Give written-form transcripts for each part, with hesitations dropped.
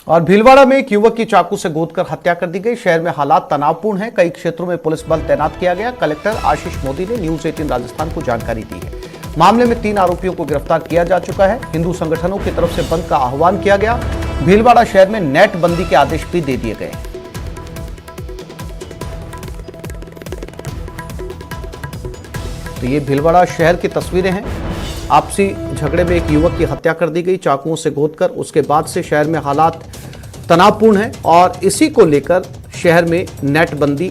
और भीलवाड़ा में एक युवक की चाकू से गोदकर हत्या कर दी गई। शहर में हालात तनावपूर्ण हैं। कई क्षेत्रों में पुलिस बल तैनात किया गया। कलेक्टर आशीष मोदी ने न्यूज 18 राजस्थान को जानकारी दी है। मामले में 3 आरोपियों को गिरफ्तार किया जा चुका है। हिंदू संगठनों की तरफ से बंद का आह्वान किया गया। भीलवाड़ा शहर में नेट बंदी के आदेश भी दे दिए गए। तो ये भीलवाड़ा शहर की तस्वीरें हैं। आपसी झगड़े में एक युवक की हत्या कर दी गई चाकुओं से गोदकर। उसके बाद से शहर में हालात तनावपूर्ण है और इसी को लेकर शहर में नेट बंदी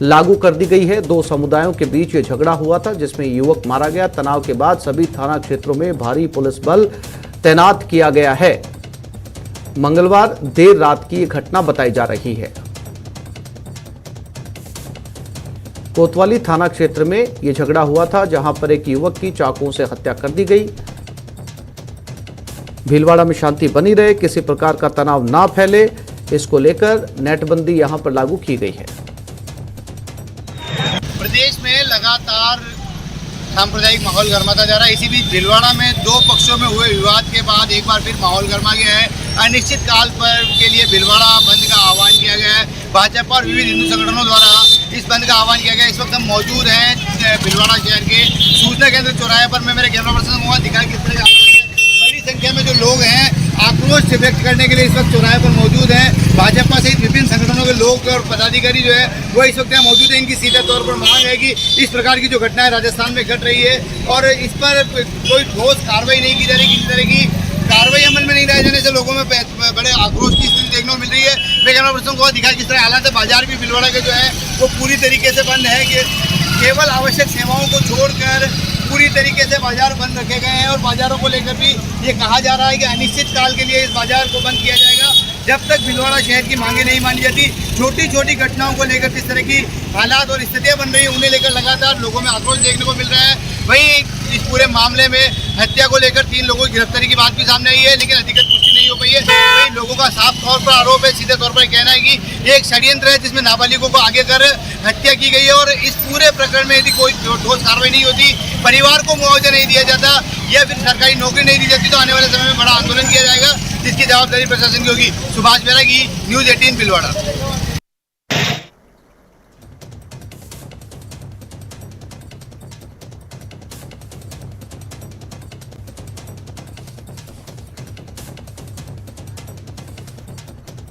लागू कर दी गई है। 2 समुदायों के बीच ये झगड़ा हुआ था जिसमें युवक मारा गया। तनाव के बाद सभी थाना क्षेत्रों में भारी पुलिस बल तैनात किया गया है। मंगलवार देर रात की ये घटना बताई जा रही है। कोतवाली थाना क्षेत्र में यह झगड़ा हुआ था जहां पर एक युवक की चाकुओं से हत्या कर दी गई। भीलवाड़ा में शांति बनी रहे, किसी प्रकार का तनाव ना फैले, इसको लेकर नेटबंदी यहां पर लागू की गई है। प्रदेश में लगातार सांप्रदायिक माहौल गर्माता जा रहा है। इसी बीच भीलवाड़ा में 2 पक्षों में हुए विवाद के बाद एक बार फिर माहौल गर्मा गया है। अनिश्चित काल पर के लिए भीलवाड़ा बंद का आह्वान किया गया है। भाजपा और विविध हिंदू संगठनों द्वारा इस बंद का आह्वान किया गया। इस वक्त हम मौजूद हैं भीलवाड़ा शहर के सूचना केंद्र चौराहे पर। मैं मेरे कैमरा पर्सन को दिखाया किस तरह बड़ी संख्या में जो लोग हैं आक्रोश व्यक्त करने के लिए इस वक्त चौराहे पर मौजूद हैं। भाजपा सहित विभिन्न संगठनों के लोग और पदाधिकारी जो है वो इस वक्त यहाँ मौजूद है। इनकी सीधे तौर पर मांग है कि इस प्रकार की जो घटनाएं राजस्थान में घट रही है और इस पर कोई ठोस कार्रवाई नहीं की जा रही। किसी तरह की कार्रवाई अमल में नहीं लाए जाने से लोगों में बड़े आक्रोश की स्थिति देखने को मिल रही है। मैं कैमरा पर्सन को दिखा किस तरह हालात है। बाजार भी भीलवाड़ा के जो है वो पूरी तरीके से बंद है कि केवल आवश्यक सेवाओं को छोड़कर पूरी तरीके से बाजार बंद रखे गए हैं। और बाजारों को लेकर भी ये कहा जा रहा है कि अनिश्चित काल के लिए इस बाजार को बंद किया जाएगा जब तक भीलवाड़ा शहर की मांगे नहीं मानी जाती। छोटी छोटी घटनाओं को लेकर जिस तरह की हालात और स्थितियां बन रही है उन्हें लेकर लगातार लोगों में आक्रोश देखने को मिल रहा है। वहीं इस पूरे मामले में हत्या को लेकर 3 लोगों की गिरफ्तारी की बात भी सामने आई है, लेकिन अधिकृत पुष्टि नहीं हो पाई है। वहीं लोगों का साफ तौर पर आरोप है, सीधे तौर पर कहना है कि एक षड्यंत्र है जिसमें नाबालिगों को आगे कर हत्या की गई है। और इस पूरे प्रकरण में यदि कोई ठोस कार्रवाई नहीं होती, परिवार को मुआवजा नहीं दिया जाता या फिर सरकारी नौकरी नहीं दी जाती तो आने वाले समय में बड़ा आंदोलन किया जाएगा, जिसकी जवाबदारी प्रशासन की होगी। सुभाष बैरागी, न्यूज 18 भीलवाड़ा।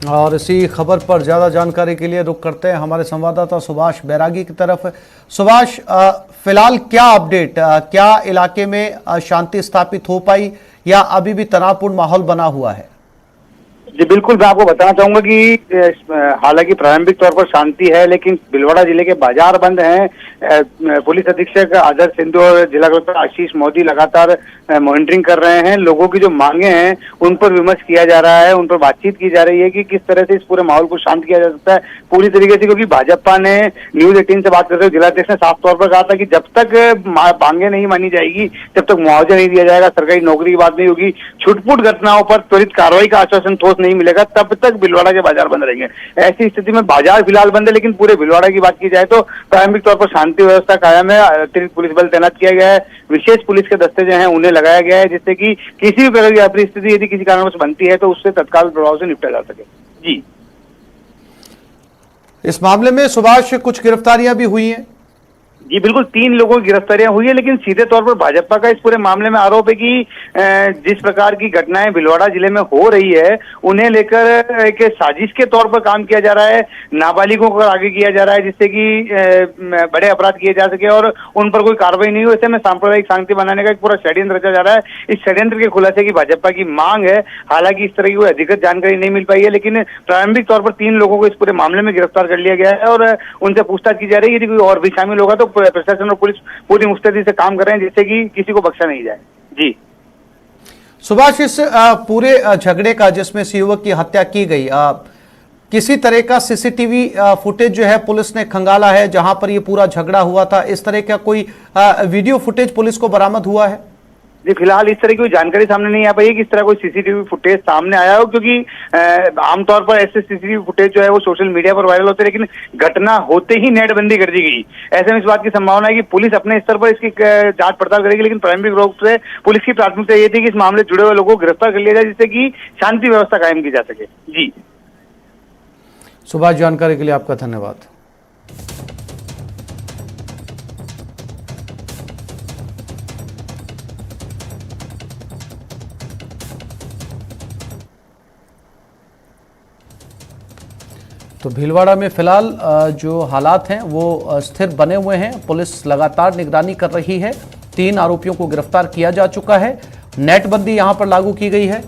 और इसी खबर पर ज़्यादा जानकारी के लिए रुख करते हैं हमारे संवाददाता सुभाष बैरागी की तरफ। सुभाष, फिलहाल क्या अपडेट, क्या इलाके में शांति स्थापित हो पाई या अभी भी तनावपूर्ण माहौल बना हुआ है? जी बिल्कुल, मैं आपको बताना चाहूंगा कि हालांकि प्रारंभिक तौर पर शांति है लेकिन भीलवाड़ा जिले के बाजार बंद हैं। पुलिस अधीक्षक आदर्श सिंधु और जिला कलेक्टर आशीष मोदी लगातार मॉनिटरिंग कर रहे हैं। लोगों की जो मांगे हैं उन पर विमर्श किया जा रहा है, उन पर बातचीत की जा रही है कि किस तरह से इस पूरे माहौल को शांत किया जा सकता है पूरी तरीके से। क्योंकि भाजपा ने न्यूज 18 से बात करते हुए जिलाध्यक्ष ने साफ तौर पर कहा था कि जब तक मांगे नहीं मानी जाएगी, जब तक मुआवजा नहीं दिया जाएगा, सरकारी नौकरी की बात नहीं होगी, छुटपुट घटनाओं पर त्वरित कार्रवाई का आश्वासन ठोस नहीं मिलेगा, तब तक भीलवाड़ा के बाजार बंद रहेंगे। ऐसी स्थिति में बाजार फिलहाल बंद है, लेकिन पूरे भीलवाड़ा की बात की जाए तो प्रारंभिक तौर पर शांति व्यवस्था कायम है। अतिरिक्त पुलिस बल तैनात किया गया है। विशेष पुलिस के दस्ते जो हैं उन्हें लगाया गया है जिससे कि किसी भी प्रकार की अप्रिय स्थिति यदि किसी कारणवश बनती है तो उससे तत्काल प्रभाव से निपटा जा सके। जी, इस मामले में सुभाष कुछ गिरफ्तारियां भी हुई हैं? जी बिल्कुल, 3 लोगों की गिरफ्तारियां हुई है, लेकिन सीधे तौर पर भाजपा का इस पूरे मामले में आरोप है कि जिस प्रकार की घटनाएं भीलवाड़ा जिले में हो रही है उन्हें लेकर एक साजिश के तौर पर काम किया जा रहा है। नाबालिगों को आगे किया जा रहा है जिससे कि बड़े अपराध किए जा सके और उन पर कोई कार्रवाई नहीं हो। ऐसे में सांप्रदायिक शांति बनाने का एक पूरा षड्यंत्र रचा जा रहा है। इस षड्यंत्र के खुलासे की भाजपा की मांग है। हालांकि इस तरह की कोई अधिकृत जानकारी नहीं मिल पाई है, लेकिन प्रारंभिक तौर पर 3 लोगों को इस पूरे मामले में गिरफ्तार कर लिया गया है और उनसे पूछताछ की जा रही है। यदि कोई और भी शामिल होगा तो प्रशासन और पुलिस पूरी मुस्तैदी से काम कर रहे हैं जिससे कि किसी को बख्शा नहीं जाए। जी सुभाष, इस पूरे झगड़े का जिसमें इस युवक की हत्या की गई, किसी तरह का सीसीटीवी फुटेज जो है पुलिस ने खंगाला है जहां पर ये पूरा झगड़ा हुआ था? इस तरह का कोई वीडियो फुटेज पुलिस को बरामद हुआ है? जी फिलहाल इस तरह की कोई जानकारी सामने नहीं आ पाई है कि इस तरह कोई सीसीटीवी फुटेज सामने आया हो, क्योंकि आमतौर पर ऐसे सीसीटीवी फुटेज जो है वो सोशल मीडिया पर वायरल होते हैं, लेकिन घटना होते ही नेटबंदी कर दी गई। ऐसे में इस बात की संभावना है कि पुलिस अपने स्तर पर इसकी जांच पड़ताल करेगी, लेकिन प्रारंभिक रूप से पुलिस की प्राथमिकता ये थी कि इस मामले से जुड़े हुए लोगों को गिरफ्तार कर लिया जाए, जिससे कि शांति व्यवस्था कायम की जा सके। जी सुभाष, जानकारी के लिए आपका धन्यवाद। तो भीलवाड़ा में फिलहाल जो हालात हैं वो स्थिर बने हुए हैं। पुलिस लगातार निगरानी कर रही है। 3 आरोपियों को गिरफ्तार किया जा चुका है। नेटबंदी यहां पर लागू की गई है।